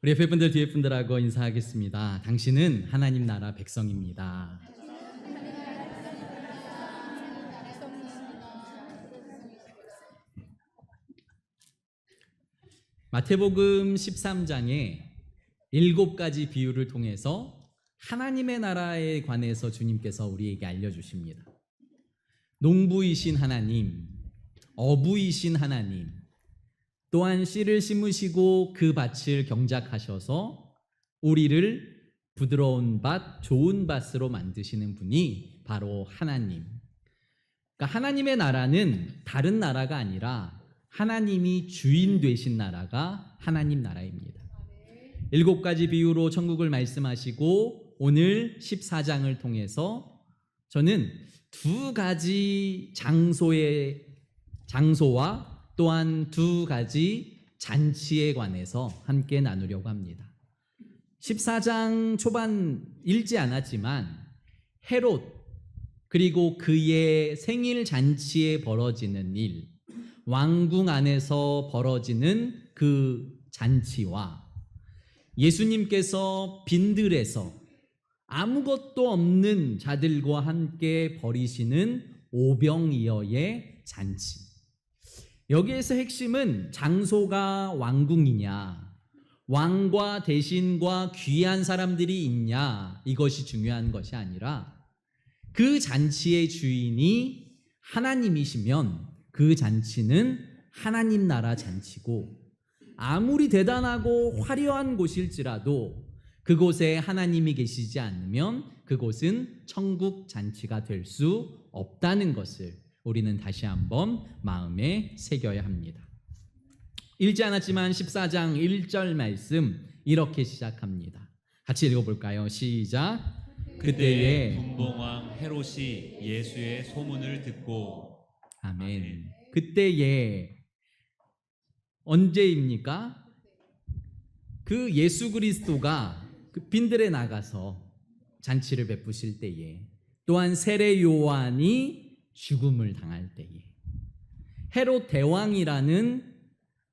우리 옆에 분들 뒤에 분들하고 인사하겠습니다. 당신은 하나님 나라 백성입니다. 마태복음 13장에 7가지 비유를 통해서 하나님의 나라에 관해서 주님께서 우리에게 알려주십니다. 농부이신 하나님, 어부이신 하나님, 또한 씨를 심으시고 그 밭을 경작하셔서 우리를 부드러운 밭, 좋은 밭으로 만드시는 분이 바로 하나님. 그러니까 하나님의 나라는 다른 나라가 아니라 하나님이 주인 되신 나라가 하나님 나라입니다. 7가지 비유로 천국을 말씀하시고 오늘 14장을 통해서 저는 2가지 장소와 또한 2가지 잔치에 관해서 함께 나누려고 합니다. 14장 초반 읽지 않았지만 헤롯 그리고 그의 생일 잔치에 벌어지는 일, 왕궁 안에서 벌어지는 그 잔치와 예수님께서 빈들에서 아무것도 없는 자들과 함께 벌이시는 오병이어의 잔치. 여기에서 핵심은 장소가 왕궁이냐, 왕과 대신과 귀한 사람들이 있냐, 이것이 중요한 것이 아니라 그 잔치의 주인이 하나님이시면 그 잔치는 하나님 나라 잔치고, 아무리 대단하고 화려한 곳일지라도 그곳에 하나님이 계시지 않으면 그곳은 천국 잔치가 될 수 없다는 것을 우리는 다시 한번 마음에 새겨야 합니다. 읽지 않았지만 14장 1절 말씀 이렇게 시작합니다. 같이 읽어볼까요? 시작. 그때에 분봉왕 헤롯이 예수의 소문을 듣고. 아멘. 그때에 언제입니까? 그 예수 그리스도가 그 빈들에 나가서 잔치를 베푸실 때에, 또한 세례 요한이 죽음을 당할 때에, 헤롯 대왕이라는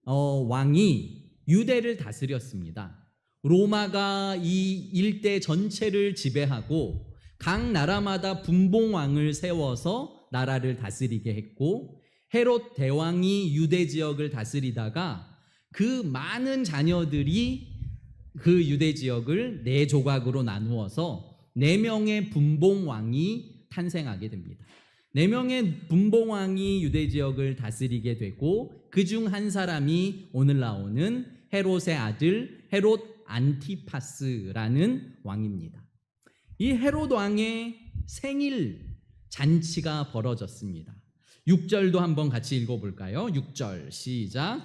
왕이 유대를 다스렸습니다. 로마가 이 일대 전체를 지배하고 각 나라마다 분봉왕을 세워서 나라를 다스리게 했고, 헤롯 대왕이 유대 지역을 다스리다가 그 많은 자녀들이 그 유대 지역을 4조각으로 나누어서 4명의 분봉왕이 탄생하게 됩니다. 4명의 분봉왕이 유대 지역을 다스리게 되고, 그중 한 사람이 오늘 나오는 헤롯의 아들 헤롯 안티파스라는 왕입니다. 이 헤롯 왕의 생일 잔치가 벌어졌습니다. 6절도 한번 같이 읽어볼까요? 6절 시작.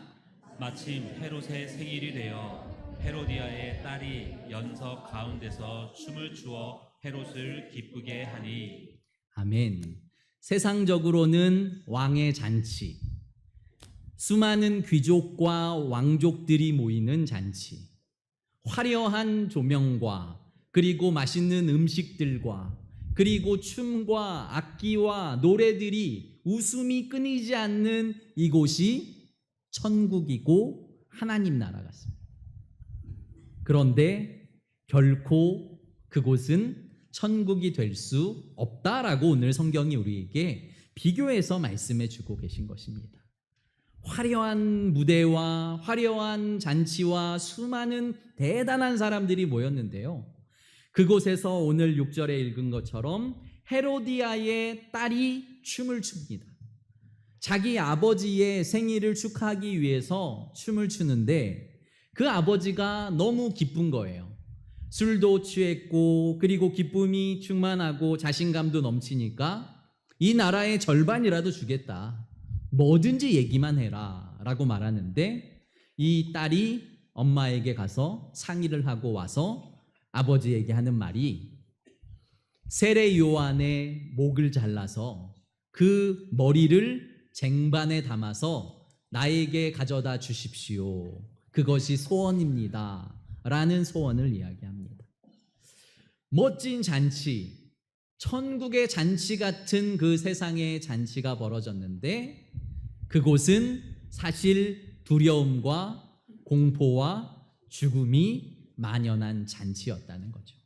마침 헤롯의 생일이 되어 헤로디아의 딸이 연석 가운데서 춤을 추어 헤롯을 기쁘게 하니. 아멘. 세상적으로는 왕의 잔치, 수많은 귀족과 왕족들이 모이는 잔치, 화려한 조명과 그리고 맛있는 음식들과 그리고 춤과 악기와 노래들이 웃음이 끊이지 않는 이곳이 천국이고 하나님 나라 같습니다. 그런데 결코 그곳은 천국이 될 수 없다라고 오늘 성경이 우리에게 비교해서 말씀해 주고 계신 것입니다. 화려한 무대와 화려한 잔치와 수많은 대단한 사람들이 모였는데요, 그곳에서 오늘 6절에 읽은 것처럼 헤로디아의 딸이 춤을 춥니다. 자기 아버지의 생일을 축하하기 위해서 춤을 추는데 그 아버지가 너무 기쁜 거예요. 술도 취했고 그리고 기쁨이 충만하고 자신감도 넘치니까 이 나라의 절반이라도 주겠다, 뭐든지 얘기만 해라 라고 말하는데, 이 딸이 엄마에게 가서 상의를 하고 와서 아버지에게 하는 말이, 세례 요한의 목을 잘라서 그 머리를 쟁반에 담아서 나에게 가져다 주십시오, 그것이 소원입니다 라는 소원을 이야기합니다. 멋진 잔치, 천국의 잔치 같은 그 세상의 잔치가 벌어졌는데 그곳은 사실 두려움과 공포와 죽음이 만연한 잔치였다는 거죠.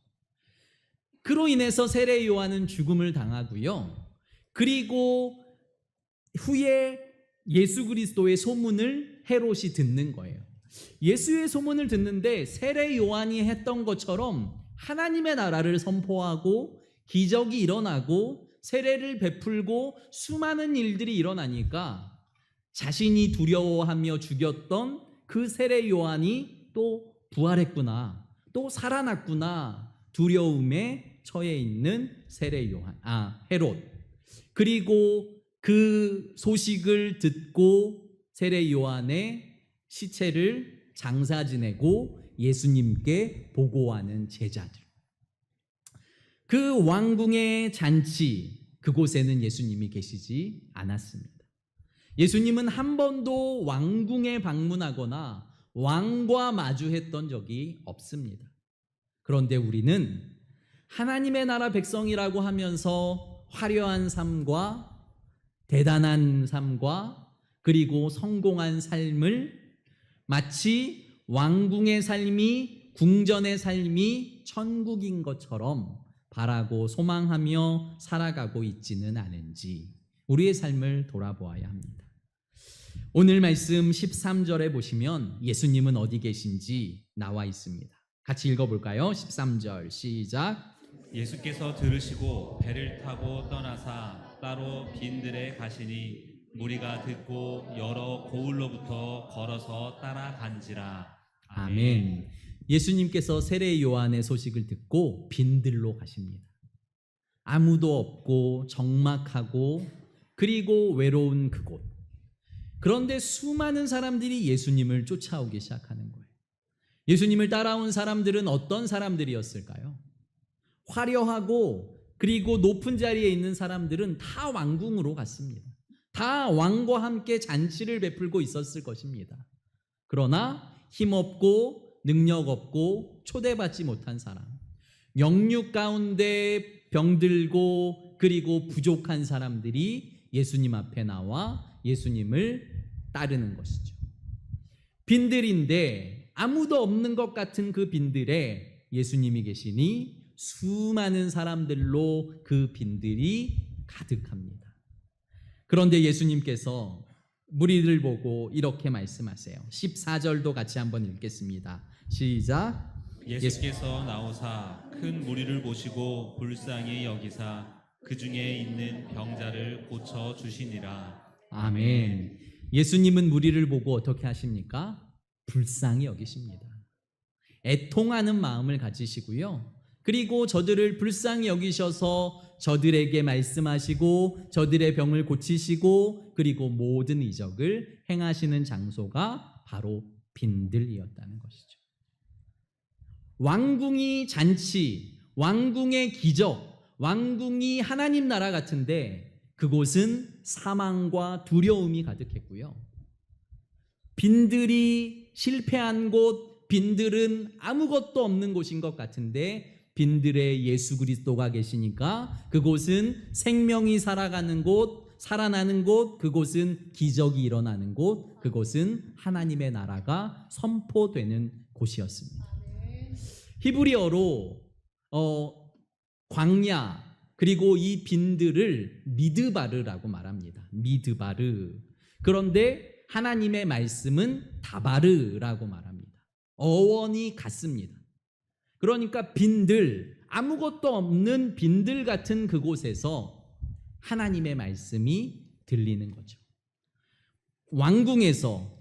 그로 인해서 세례 요한은 죽음을 당하고요. 그리고 후에 예수 그리스도의 소문을 헤롯이 듣는 거예요. 예수의 소문을 듣는데 세례 요한이 했던 것처럼 하나님의 나라를 선포하고 기적이 일어나고 세례를 베풀고 수많은 일들이 일어나니까 자신이 두려워하며 죽였던 그 세례 요한이 또 부활했구나, 또 살아났구나, 두려움에 처해 있는 세례 요한, 헤롯. 그리고 그 소식을 듣고 세례 요한의 시체를 장사 지내고 예수님께 보고하는 제자들. 그 왕궁의 잔치, 그곳에는 예수님이 계시지 않았습니다. 예수님은 한 번도 왕궁에 방문하거나 왕과 마주했던 적이 없습니다. 그런데 우리는 하나님의 나라 백성이라고 하면서 화려한 삶과 대단한 삶과 그리고 성공한 삶을 마치 왕궁의 삶이, 궁전의 삶이 천국인 것처럼 바라고 소망하며 살아가고 있지는 않은지 우리의 삶을 돌아보아야 합니다. 오늘 말씀 13절에 보시면 예수님은 어디 계신지 나와 있습니다. 같이 읽어볼까요? 13절 시작. 예수께서 들으시고 배를 타고 떠나사 따로 빈들에 가시니 무리가 듣고 여러 고을로부터 걸어서 따라간지라. 아멘. 예수님께서 세례 요한의 소식을 듣고 빈들로 가십니다. 아무도 없고 적막하고 그리고 외로운 그곳. 그런데 수많은 사람들이 예수님을 쫓아오기 시작하는 거예요. 예수님을 따라온 사람들은 어떤 사람들이었을까요? 화려하고 그리고 높은 자리에 있는 사람들은 다 왕궁으로 갔습니다. 다 왕과 함께 잔치를 베풀고 있었을 것입니다. 그러나 힘없고 능력 없고 초대받지 못한 사람, 영육 가운데 병들고 그리고 부족한 사람들이 예수님 앞에 나와 예수님을 따르는 것이죠. 빈들인데 아무도 없는 것 같은 그 빈들에 예수님이 계시니 수많은 사람들로 그 빈들이 가득합니다. 그런데 예수님께서 무리를 보고 이렇게 말씀하세요. 14절도 같이 한번 읽겠습니다. 시작. 예수께서 나오사 큰 무리를 보시고 불쌍히 여기사 그 중에 있는 병자를 고쳐 주시니라. 아멘. 예수님은 무리를 보고 어떻게 하십니까? 불쌍히 여기십니다. 애통하는 마음을 가지시고요. 그리고 저들을 불쌍히 여기셔서 저들에게 말씀하시고 저들의 병을 고치시고 그리고 모든 이적을 행하시는 장소가 바로 빈들이었다는 것이죠. 왕궁이 잔치, 왕궁의 기적, 왕궁이 하나님 나라 같은데 그곳은 사망과 두려움이 가득했고요. 빈들이 실패한 곳, 빈들은 아무것도 없는 곳인 것 같은데 빈들에 예수 그리스도가 계시니까 그곳은 생명이 살아가는 곳, 살아나는 곳, 그곳은 기적이 일어나는 곳, 그곳은 하나님의 나라가 선포되는 곳이었습니다. 히브리어로 광야 그리고 이 빈들을 미드바르라고 말합니다. 미드바르. 그런데 하나님의 말씀은 다바르라고 말합니다. 어원이 같습니다. 그러니까 빈들, 아무것도 없는 빈들 같은 그곳에서 하나님의 말씀이 들리는 거죠. 왕궁에서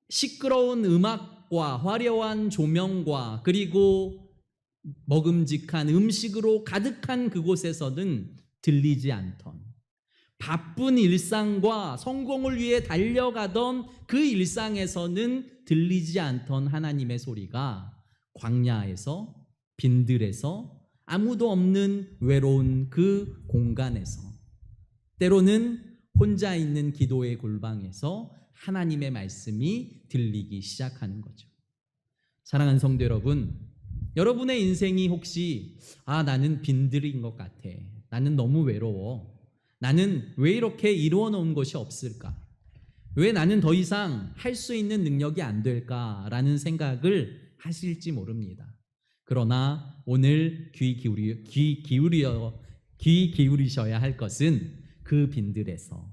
시끄러운 음악과 화려한 조명과 그리고 먹음직한 음식으로 가득한 그곳에서는 들리지 않던, 바쁜 일상과 성공을 위해 달려가던 그 일상에서는 들리지 않던 하나님의 소리가 광야에서, 빈들에서, 아무도 없는 외로운 그 공간에서, 때로는 혼자 있는 기도의 골방에서 하나님의 말씀이 들리기 시작하는 거죠. 사랑하는 성도 여러분, 여러분의 인생이 혹시 나는 빈들인 것 같아, 나는 너무 외로워, 나는 왜 이렇게 이루어 놓은 것이 없을까, 왜 나는 더 이상 할 수 있는 능력이 안 될까라는 생각을 하실지 모릅니다. 그러나 오늘 귀 기울이셔야 할 것은 그 빈들에서,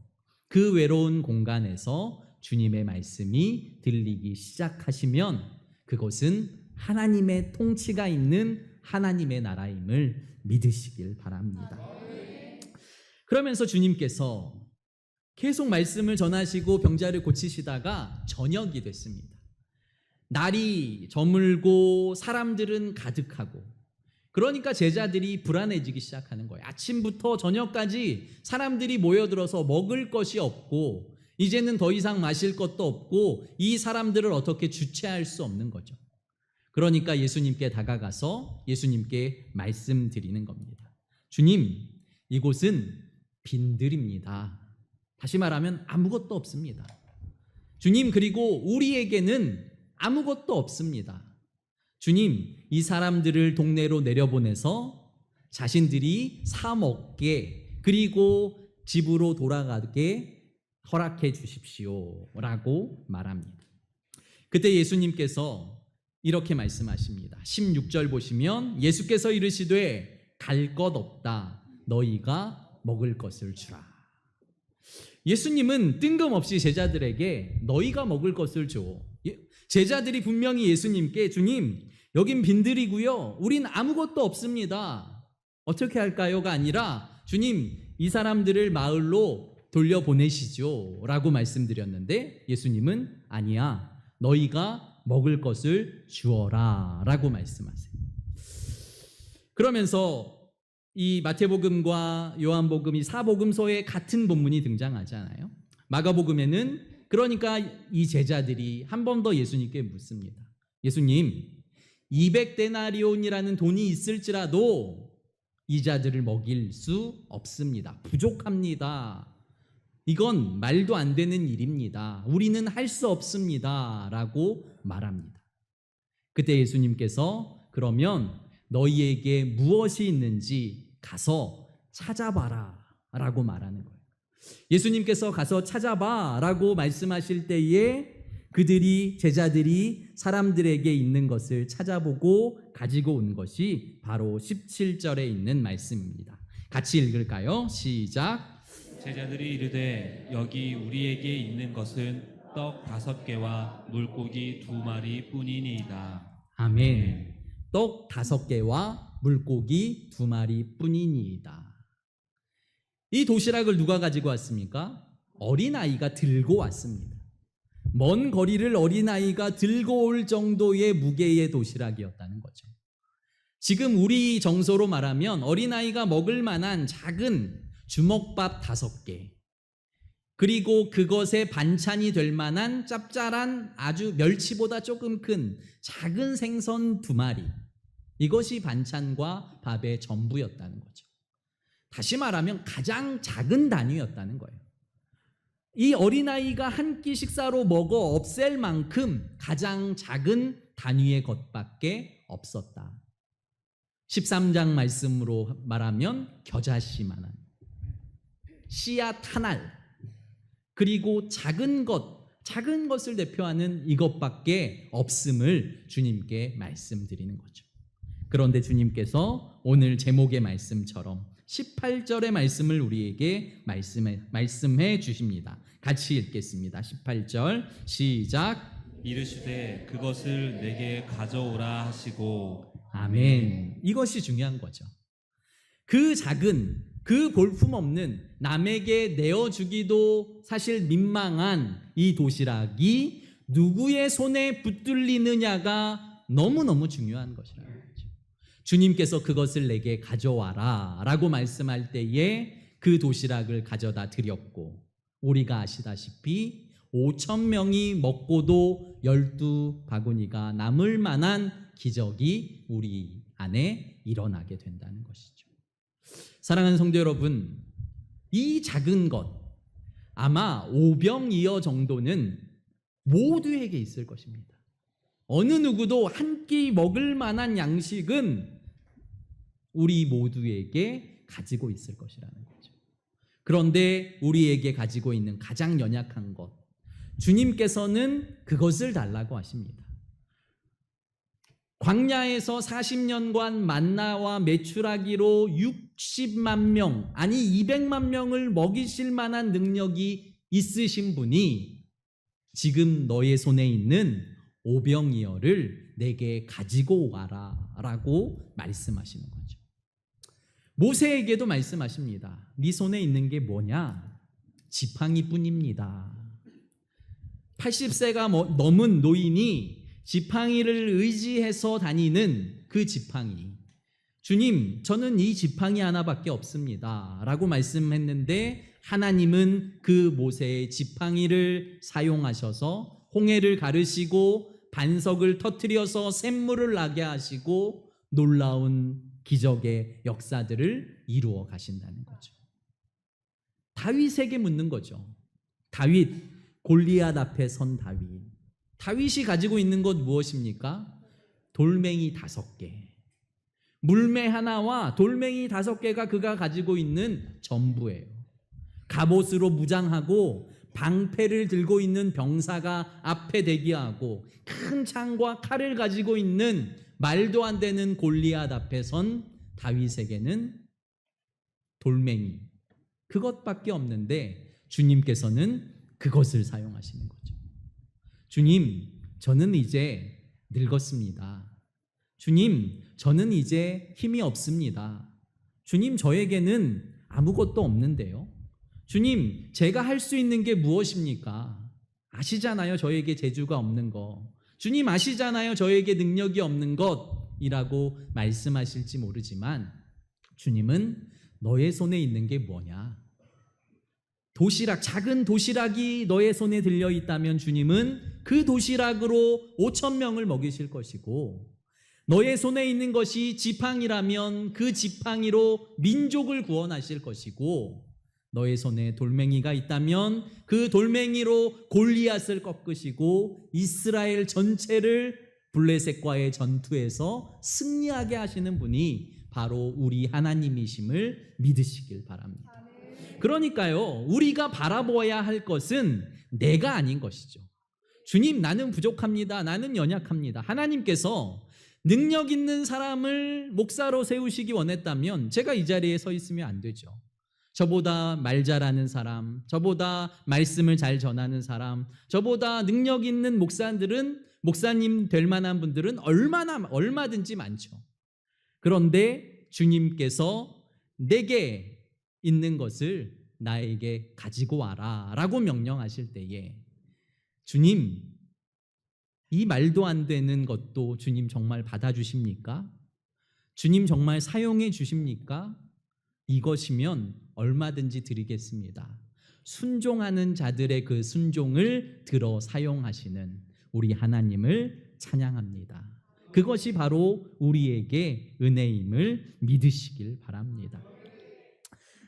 그 외로운 공간에서 주님의 말씀이 들리기 시작하시면 그것은 하나님의 통치가 있는 하나님의 나라임을 믿으시길 바랍니다. 그러면서 주님께서 계속 말씀을 전하시고 병자를 고치시다가 저녁이 됐습니다. 날이 저물고 사람들은 가득하고, 그러니까 제자들이 불안해지기 시작하는 거예요. 아침부터 저녁까지 사람들이 모여들어서 먹을 것이 없고 이제는 더 이상 마실 것도 없고 이 사람들을 어떻게 주체할 수 없는 거죠. 그러니까 예수님께 다가가서 예수님께 말씀드리는 겁니다. 주님, 이곳은 빈들입니다. 다시 말하면 아무것도 없습니다. 주님, 그리고 우리에게는 아무것도 없습니다. 주님, 이 사람들을 동네로 내려보내서 자신들이 사 먹게, 그리고 집으로 돌아가게 허락해 주십시오 라고 말합니다. 그때 예수님께서 이렇게 말씀하십니다. 16절 보시면 예수께서 이르시되 갈 것 없다. 너희가 먹을 것을 주라. 예수님은 뜬금없이 제자들에게 너희가 먹을 것을 줘. 제자들이 분명히 예수님께 주님, 여긴 빈들이고요. 우린 아무것도 없습니다. 어떻게 할까요가 아니라 주님, 이 사람들을 마을로 돌려보내시죠 라고 말씀드렸는데 예수님은 아니야, 너희가 먹을 것을 주어라 라고 말씀하세요. 그러면서 이 마태복음과 요한복음, 이 사복음서에 같은 본문이 등장하잖아요. 마가복음에는 그러니까 이 제자들이 한 번 더 예수님께 묻습니다. 예수님, 200데나리온이라는 돈이 있을지라도 이자들을 먹일 수 없습니다. 부족합니다. 이건 말도 안 되는 일입니다. 우리는 할 수 없습니다 라고 말합니다. 그때 예수님께서 그러면 너희에게 무엇이 있는지 가서 찾아봐라 라고 말하는 거예요. 예수님께서 가서 찾아봐 라고 말씀하실 때에 제자들이 사람들에게 있는 것을 찾아보고 가지고 온 것이 바로 17절에 있는 말씀입니다. 같이 읽을까요? 시작. 제자들이 이르되 여기 우리에게 있는 것은 떡 5개와 물고기 2마리 뿐이니이다. 아멘. 떡 5개와 물고기 2마리 뿐이니이다. 이 도시락을 누가 가지고 왔습니까? 어린아이가 들고 왔습니다. 먼 거리를 어린아이가 들고 올 정도의 무게의 도시락이었다는 거죠. 지금 우리 정서로 말하면 어린아이가 먹을 만한 작은 주먹밥 5개, 그리고 그것에 반찬이 될 만한 짭짤한 아주 멸치보다 조금 큰 작은 생선 2마리, 이것이 반찬과 밥의 전부였다는 거죠. 다시 말하면 가장 작은 단위였다는 거예요. 이 어린아이가 한 끼 식사로 먹어 없앨 만큼 가장 작은 단위의 것밖에 없었다. 13장 말씀으로 말하면 겨자씨만한, 씨앗 한 알, 그리고 작은 것을 대표하는 이것밖에 없음을 주님께 말씀드리는 거죠. 그런데 주님께서 오늘 제목의 말씀처럼 18절의 말씀을 우리에게 말씀해 주십니다. 같이 읽겠습니다. 18절 시작. 이르시되 그것을 내게 가져오라 하시고. 아멘. 이것이 중요한 거죠. 그 작은, 그 볼품없는, 남에게 내어주기도 사실 민망한 이 도시락이 누구의 손에 붙들리느냐가 너무너무 중요한 것이라는 거죠. 주님께서 그것을 내게 가져와라 라고 말씀할 때에 그 도시락을 가져다 드렸고, 우리가 아시다시피 5,000명이 먹고도 12바구니가 남을 만한 기적이 우리 안에 일어나게 된다는 것이죠. 사랑하는 성도 여러분, 이 작은 것 아마 5병이어 정도는 모두에게 있을 것입니다. 어느 누구도 한 끼 먹을 만한 양식은 우리 모두에게 가지고 있을 것이라는 거죠. 그런데 우리에게 가지고 있는 가장 연약한 것, 주님께서는 그것을 달라고 하십니다. 광야에서 40년간 만나와 메추라기로 60만 명, 아니 200만 명을 먹이실 만한 능력이 있으신 분이 지금 너의 손에 있는 오병이어를 내게 가지고 와라 라고 말씀하시는 거죠. 모세에게도 말씀하십니다. 네 손에 있는 게 뭐냐? 지팡이뿐입니다. 80세가 넘은 노인이 지팡이를 의지해서 다니는 그 지팡이. 주님, 저는 이 지팡이 하나밖에 없습니다 라고 말씀했는데 하나님은 그 모세의 지팡이를 사용하셔서 홍해를 가르시고 반석을 터뜨려서 샘물을 나게 하시고 놀라운 기적의 역사들을 이루어 가신다는 거죠. 다윗에게 묻는 거죠. 다윗, 골리앗 앞에 선 다윗. 다윗이 가지고 있는 것 무엇입니까? 돌멩이 5개. 물매 하나와 돌멩이 5개가 그가 가지고 있는 전부예요. 갑옷으로 무장하고 방패를 들고 있는 병사가 앞에 대기하고 큰 창과 칼을 가지고 있는 말도 안 되는 골리앗 앞에 선 다윗에게는 돌멩이, 그것밖에 없는데 주님께서는 그것을 사용하시는 거죠. 주님, 저는 이제 늙었습니다. 주님, 저는 이제 힘이 없습니다. 주님, 저에게는 아무것도 없는데요. 주님, 제가 할 수 있는 게 무엇입니까? 아시잖아요, 저에게 재주가 없는 거. 주님 아시잖아요, 저에게 능력이 없는 것이라고 말씀하실지 모르지만 주님은 너의 손에 있는 게 뭐냐? 도시락, 작은 도시락이 너의 손에 들려 있다면 주님은 그 도시락으로 5,000명을 먹이실 것이고, 너의 손에 있는 것이 지팡이라면 그 지팡이로 민족을 구원하실 것이고, 너의 손에 돌멩이가 있다면 그 돌멩이로 골리앗을 꺾으시고 이스라엘 전체를 블레셋과의 전투에서 승리하게 하시는 분이 바로 우리 하나님이심을 믿으시길 바랍니다. 그러니까요, 우리가 바라보아야 할 것은 내가 아닌 것이죠. 주님, 나는 부족합니다. 나는 연약합니다. 하나님께서 능력 있는 사람을 목사로 세우시기 원했다면 제가 이 자리에 서 있으면 안 되죠. 저보다 말 잘하는 사람, 저보다 말씀을 잘 전하는 사람, 저보다 능력 있는 목사님 될 만한 분들은 얼마든지 많죠. 그런데 주님께서 내게 있는 것을 나에게 가지고 와라 라고 명령하실 때에, 주님, 이 말도 안 되는 것도 주님 정말 받아주십니까? 주님 정말 사용해 주십니까? 이것이면 얼마든지 드리겠습니다. 순종하는 자들의 그 순종을 들어 사용하시는 우리 하나님을 찬양합니다. 그것이 바로 우리에게 은혜임을 믿으시길 바랍니다.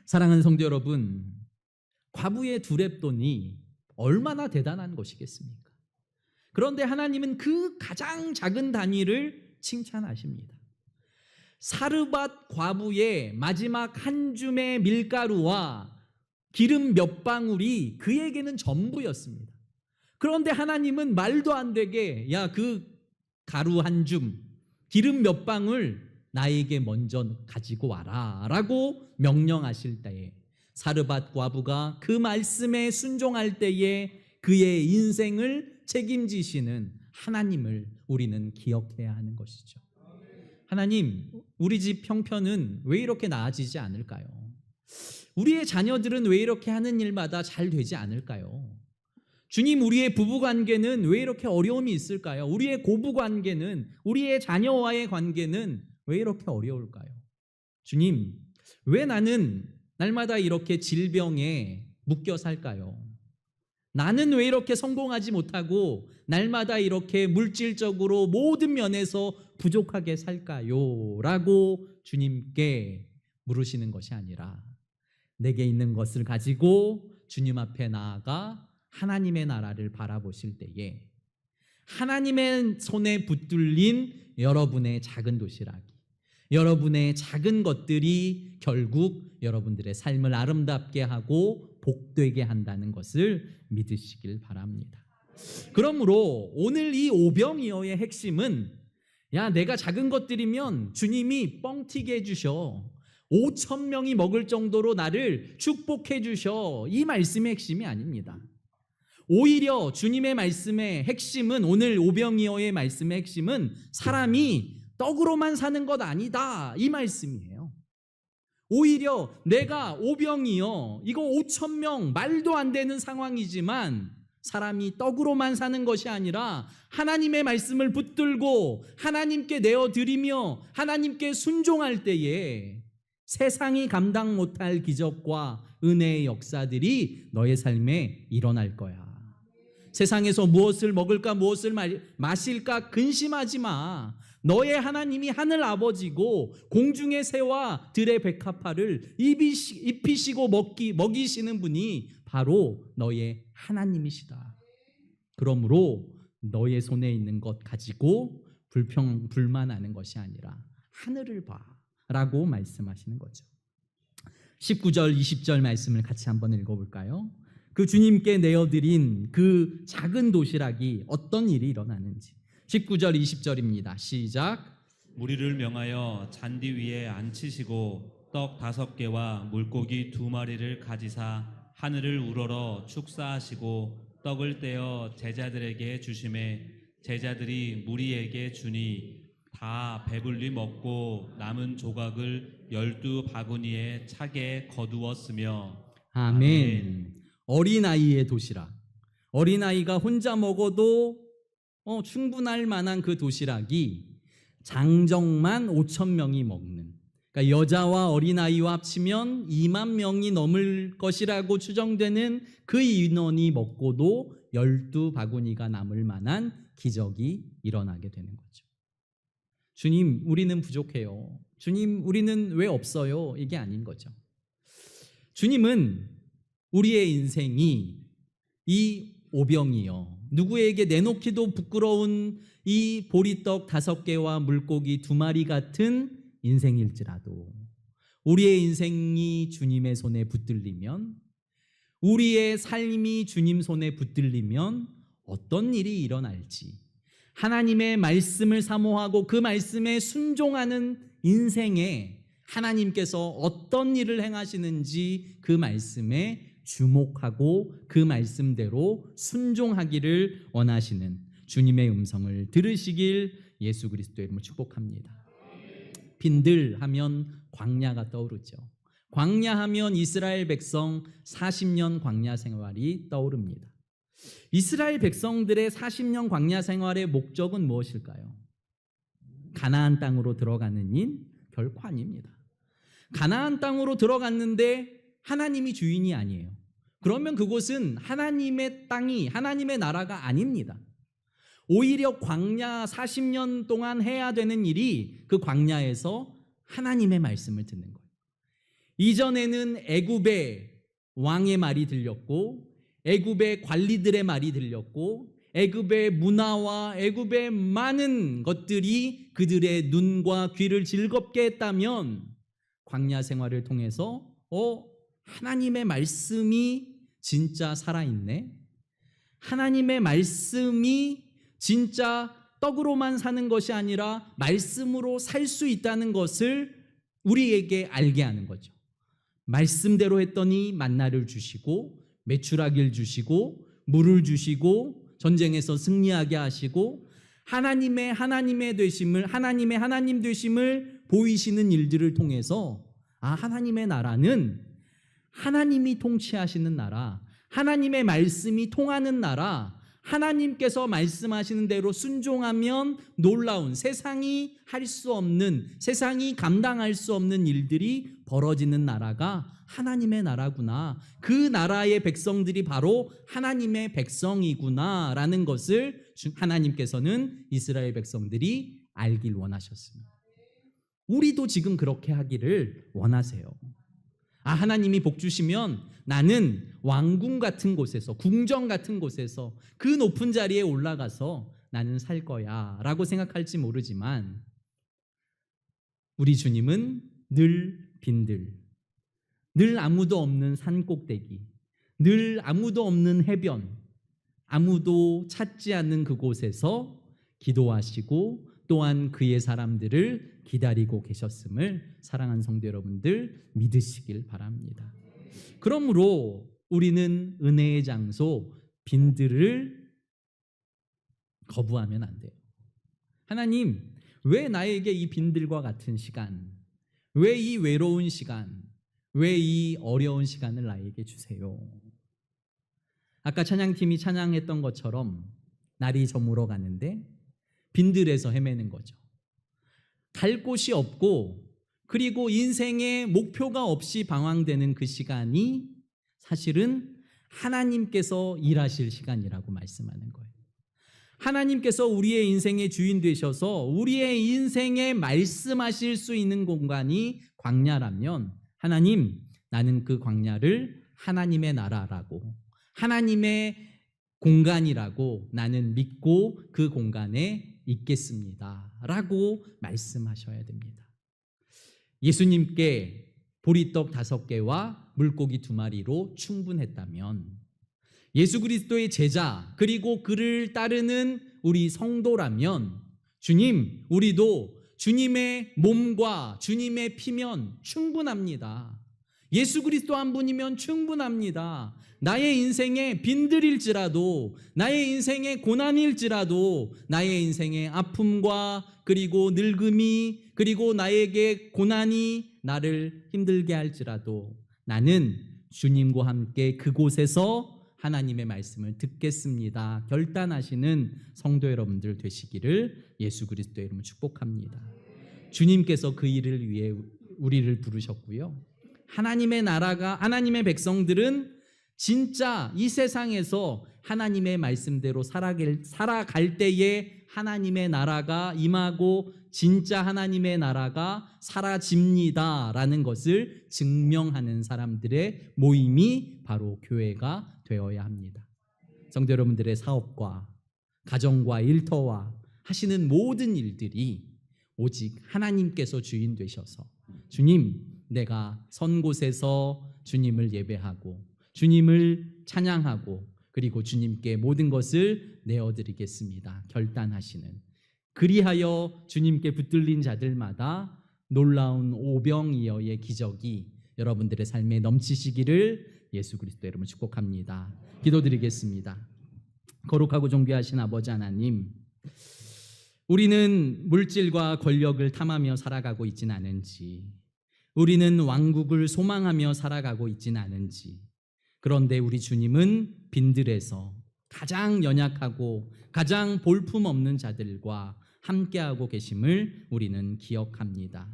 사랑하는 성도 여러분, 과부의 두렙돈이 얼마나 대단한 것이겠습니까? 그런데 하나님은 그 가장 작은 단위를 칭찬하십니다. 사르밧 과부의 마지막 한 줌의 밀가루와 기름 몇 방울이 그에게는 전부였습니다. 그런데 하나님은 말도 안 되게, 야, 그 가루 한 줌, 기름 몇 방울 나에게 먼저 가지고 와라 라고 명령하실 때에, 사르밧 과부가 그 말씀에 순종할 때에 그의 인생을 책임지시는 하나님을 우리는 기억해야 하는 것이죠. 하나님, 우리 집 형편은 왜 이렇게 나아지지 않을까요? 우리의 자녀들은 왜 이렇게 하는 일마다 잘 되지 않을까요? 주님, 우리의 부부관계는 왜 이렇게 어려움이 있을까요? 우리의 고부관계는, 우리의 자녀와의 관계는 왜 이렇게 어려울까요? 주님, 왜 나는 날마다 이렇게 질병에 묶여 살까요? 나는 왜 이렇게 성공하지 못하고 날마다 이렇게 물질적으로 모든 면에서 부족하게 살까요? 라고 주님께 물으시는 것이 아니라 내게 있는 것을 가지고 주님 앞에 나아가 하나님의 나라를 바라보실 때에 하나님의 손에 붙들린 여러분의 작은 도시락이, 여러분의 작은 것들이 결국 여러분들의 삶을 아름답게 하고 복되게 한다는 것을 믿으시길 바랍니다. 그러므로 오늘 이 오병이어의 핵심은 야, 내가 작은 것 드리면 주님이 뻥튀기 해주셔. 5천 명이 먹을 정도로 나를 축복해 주셔. 이 말씀의 핵심이 아닙니다. 오히려 주님의 말씀의 핵심은, 오늘 오병이어의 말씀의 핵심은 사람이 떡으로만 사는 것 아니다, 이 말씀이에요. 오히려 내가 오병이어, 이거 5천 명, 말도 안 되는 상황이지만 사람이 떡으로만 사는 것이 아니라 하나님의 말씀을 붙들고 하나님께 내어드리며 하나님께 순종할 때에 세상이 감당 못할 기적과 은혜의 역사들이 너의 삶에 일어날 거야. 세상에서 무엇을 먹을까 무엇을 마실까 근심하지 마. 너의 하나님이 하늘 아버지고 공중의 새와 들의 백합화를 입히시고 먹이시는 분이 바로 너의 하나님이시다. 그러므로 너의 손에 있는 것 가지고 불만하는 것이 아니라 하늘을 봐 라고 말씀하시는 거죠. 19절 20절 말씀을 같이 한번 읽어볼까요? 그 주님께 내어드린 그 작은 도시락이 어떤 일이 일어나는지. 19절 20절입니다. 시작. 무리를 명하여 잔디 위에 앉히시고 떡 5개와 물고기 2마리를 가지사 하늘을 우러러 축사하시고 떡을 떼어 제자들에게 주심에 제자들이 무리에게 주니 다 배불리 먹고 남은 조각을 12바구니에 차게 거두었으며. 아멘. 어린아이의 도시락. 어린아이가 혼자 먹어도 충분할 만한 그 도시락이 장정만 5천 명이 먹는, 그러니까 여자와 어린아이와 합치면 2만 명이 넘을 것이라고 추정되는 그 인원이 먹고도 12바구니가 남을 만한 기적이 일어나게 되는 거죠. 주님, 우리는 부족해요. 주님, 우리는 왜 없어요? 이게 아닌 거죠. 주님은 우리의 인생이 이 오병이어, 누구에게 내놓기도 부끄러운 이 보리떡 5개와 물고기 2마리 같은 인생일지라도 우리의 인생이 주님의 손에 붙들리면, 우리의 삶이 주님 손에 붙들리면 어떤 일이 일어날지, 하나님의 말씀을 사모하고 그 말씀에 순종하는 인생에 하나님께서 어떤 일을 행하시는지 그 말씀에 주목하고 그 말씀대로 순종하기를 원하시는 주님의 음성을 들으시길 예수 그리스도의 이름으로 축복합니다. 빈들 하면 광야가 떠오르죠. 광야 하면 이스라엘 백성 40년 광야 생활이 떠오릅니다. 이스라엘 백성들의 40년 광야 생활의 목적은 무엇일까요? 가나안 땅으로 들어가는 일? 결코 아닙니다. 가나안 땅으로 들어갔는데 하나님이 주인이 아니에요. 그러면 그곳은 하나님의 땅이, 하나님의 나라가 아닙니다. 오히려 광야 40년 동안 해야 되는 일이 그 광야에서 하나님의 말씀을 듣는 거예요. 이전에는 애굽의 왕의 말이 들렸고, 애굽의 관리들의 말이 들렸고, 애굽의 문화와 애굽의 많은 것들이 그들의 눈과 귀를 즐겁게 했다면, 광야 생활을 통해서 하나님의 말씀이 진짜 살아있네, 하나님의 말씀이 진짜 떡으로만 사는 것이 아니라 말씀으로 살 수 있다는 것을 우리에게 알게 하는 거죠. 말씀대로 했더니 만나를 주시고 메추라기를 주시고 물을 주시고 전쟁에서 승리하게 하시고 하나님의 되심을, 하나님의 하나님 되심을 보이시는 일들을 통해서 하나님의 나라는 하나님이 통치하시는 나라, 하나님의 말씀이 통하는 나라, 하나님께서 말씀하시는 대로 순종하면 놀라운, 세상이 할 수 없는, 세상이 감당할 수 없는 일들이 벌어지는 나라가 하나님의 나라구나, 그 나라의 백성들이 바로 하나님의 백성이구나 라는 것을 하나님께서는 이스라엘 백성들이 알길 원하셨습니다. 우리도 지금 그렇게 하기를 원하세요. 하나님이 복 주시면 나는 왕궁 같은 곳에서, 궁정 같은 곳에서 그 높은 자리에 올라가서 나는 살 거야 라고 생각할지 모르지만, 우리 주님은 늘 빈들, 늘 아무도 없는 산 꼭대기, 늘 아무도 없는 해변, 아무도 찾지 않는 그곳에서 기도하시고 또한 그의 사람들을 기다리고 계셨음을 사랑하는 성도 여러분들 믿으시길 바랍니다. 그러므로 우리는 은혜의 장소 빈들을 거부하면 안 돼요. 하나님, 왜 나에게 이 빈들과 같은 시간, 왜 이 외로운 시간, 왜 이 어려운 시간을 나에게 주세요? 아까 찬양팀이 찬양했던 것처럼 날이 저물어 가는데 빈들에서 헤매는 거죠. 갈 곳이 없고 그리고 인생의 목표가 없이 방황되는 그 시간이 사실은 하나님께서 일하실 시간이라고 말씀하는 거예요. 하나님께서 우리의 인생의 주인 되셔서 우리의 인생에 말씀하실 수 있는 공간이 광야라면 하나님, 나는 그 광야를 하나님의 나라라고 하나님의 공간이라고 나는 믿고 그 공간에 있겠습니다 라고 말씀하셔야 됩니다. 예수님께 보리떡 5개와 물고기 2마리로 충분했다면 예수 그리스도의 제자 그리고 그를 따르는 우리 성도라면 주님, 우리도 주님의 몸과 주님의 피면 충분합니다. 예수 그리스도 한 분이면 충분합니다. 나의 인생의 빈들일지라도 나의 인생의 고난일지라도 나의 인생의 아픔과 그리고 늙음이 그리고 나에게 고난이 나를 힘들게 할지라도 나는 주님과 함께 그곳에서 하나님의 말씀을 듣겠습니다. 결단하시는 성도 여러분들 되시기를 예수 그리스도의 이름으로 축복합니다. 주님께서 그 일을 위해 우리를 부르셨고요. 하나님의 나라가 하나님의 백성들은 진짜 이 세상에서 하나님의 말씀대로 살아갈 때에 하나님의 나라가 임하고 진짜 하나님의 나라가 사라집니다라는 것을 증명하는 사람들의 모임이 바로 교회가 되어야 합니다. 성도 여러분들의 사업과 가정과 일터와 하시는 모든 일들이 오직 하나님께서 주인 되셔서 주님, 내가 선 곳에서 주님을 예배하고 주님을 찬양하고 그리고 주님께 모든 것을 내어드리겠습니다. 결단하시는 그리하여 주님께 붙들린 자들마다 놀라운 오병이어의 기적이 여러분들의 삶에 넘치시기를 예수 그리스도의 이름으로 축복합니다. 기도드리겠습니다. 거룩하고 존귀하신 아버지 하나님, 우리는 물질과 권력을 탐하며 살아가고 있진 않은지, 우리는 왕국을 소망하며 살아가고 있진 않은지, 그런데 우리 주님은 빈들에서 가장 연약하고 가장 볼품없는 자들과 함께하고 계심을 우리는 기억합니다.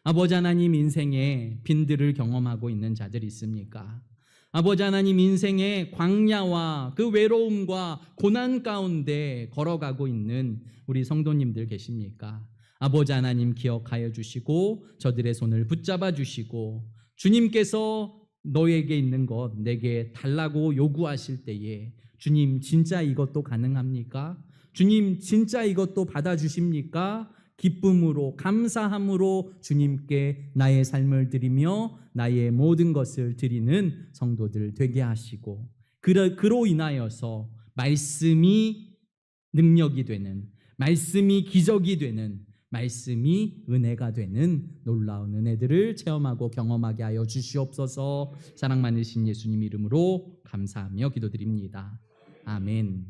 아버지 하나님, 인생에 빈들을 경험하고 있는 자들이 있습니까? 아버지 하나님, 인생의 광야와 그 외로움과 고난 가운데 걸어가고 있는 우리 성도님들 계십니까? 아버지 하나님, 기억하여 주시고 저들의 손을 붙잡아 주시고 주님께서 너에게 있는 것 내게 달라고 요구하실 때에 주님, 진짜 이것도 가능합니까? 주님, 진짜 이것도 받아주십니까? 기쁨으로 감사함으로 주님께 나의 삶을 드리며 나의 모든 것을 드리는 성도들 되게 하시고 그로 인하여서 말씀이 능력이 되는, 말씀이 기적이 되는, 말씀이 은혜가 되는 놀라운 은혜들을 체험하고 경험하게 하여 주시옵소서. 사랑 많으신 예수님 이름으로 감사하며 기도드립니다. 아멘.